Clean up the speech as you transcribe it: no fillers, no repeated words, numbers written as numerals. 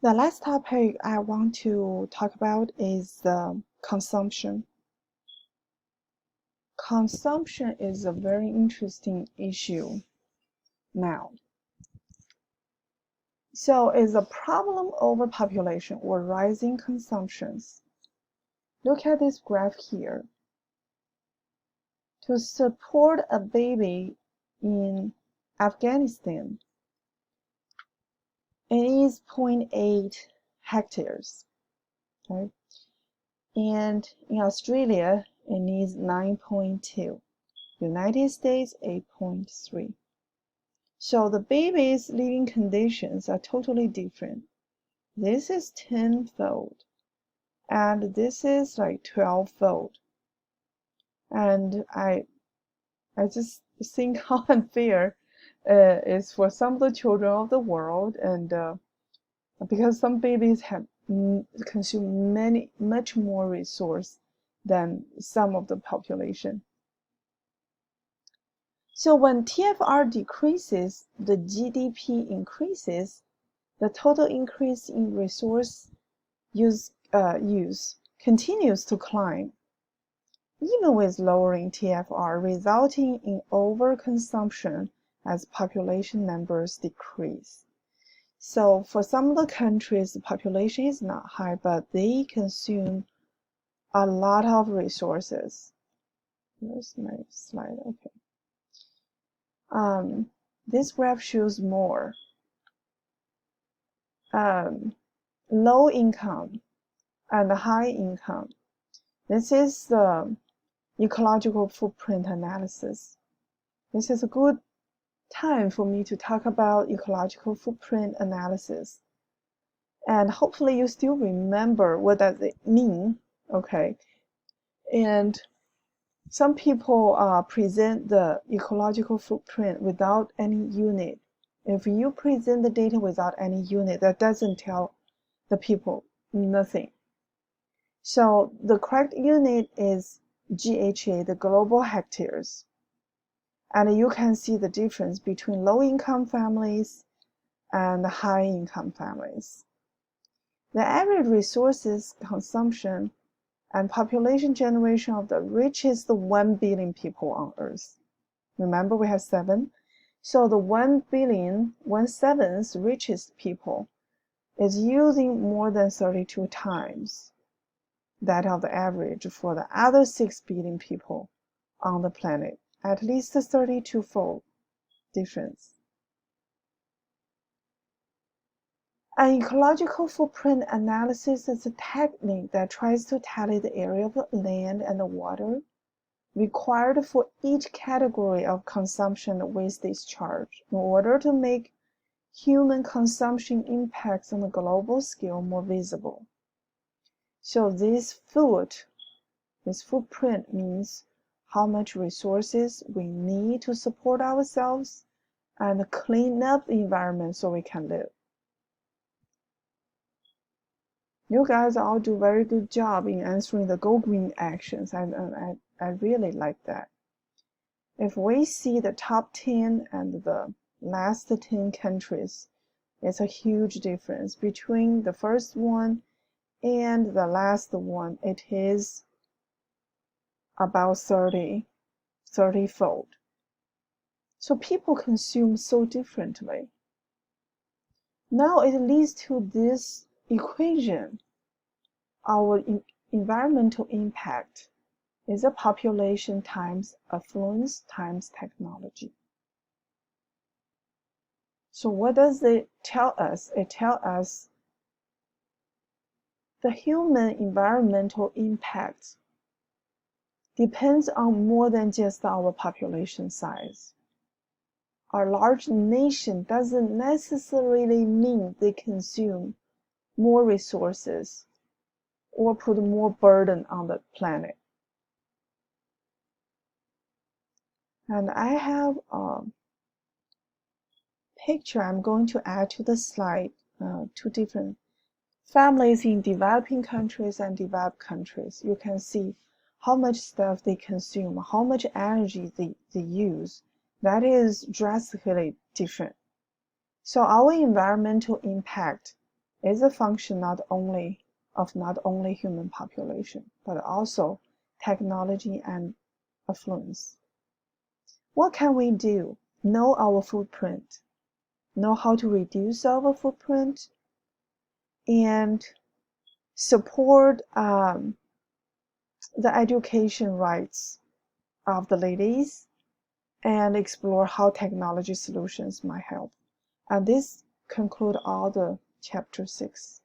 The last topic I want to talk about is consumption. Consumption is a very interesting issue now. So, is the problem overpopulation or rising consumptions? Look at this graph here. To support a baby in Afghanistan, it is 0.8 hectares. Okay? And in Australia, it needs 9.2. United States, 8.3. So the baby's living conditions are totally different. This is 10-fold, and this is like 12-fold. And I just think how unfair is for some of the children of the world, and because some babies have consume much more resource than some of the population. So when TFR decreases, the GDP increases, the total increase in resource use continues to climb, even with lowering TFR, resulting in overconsumption as population numbers decrease. So for some of the countries, the population is not high, but they consume a lot of resources. Here's my slide. Okay. This graph shows more. Low income and high income. This is the ecological footprint analysis. This is a good time for me to talk about ecological footprint analysis. And hopefully you still remember what does it mean, okay? And some people present the ecological footprint without any unit. If you present the data without any unit, that doesn't tell the people nothing. So the correct unit is GHA, the global hectares. And you can see the difference between low-income families and high-income families. The average resources consumption and population generation of the richest 1 billion people on Earth. Remember, we have 7. So the 1 billion, 1/7 richest people is using more than 32 times that of the average for the other 6 billion people on the planet, at least a 32-fold difference. An ecological footprint analysis is a technique that tries to tally the area of the land and the water required for each category of consumption and waste discharge in order to make human consumption impacts on a global scale more visible. So this footprint means how much resources we need to support ourselves and clean up the environment so we can live. You guys all do a very good job in answering the Go Green actions, and I really like that. If we see the top 10 and the last 10 countries, it's a huge difference between the first one and the last one. It is about 30-fold. So people consume so differently. Now it leads to this equation. Our environmental impact is a population times affluence times technology. So what does it tell us? It tells us the human environmental impact depends on more than just our population size. Our large nation doesn't necessarily mean they consume more resources or put more burden on the planet. And I have a picture I'm going to add to the slide, 2 different families in developing countries and developed countries. You can see how much stuff they consume, how much energy they use. That is drastically different. So our environmental impact is a function not only human population, but also technology and affluence. What can we do? Know our footprint, know how to reduce our footprint, and support the education rights of the ladies, and explore how technology solutions might help. And this concludes all the chapter 6.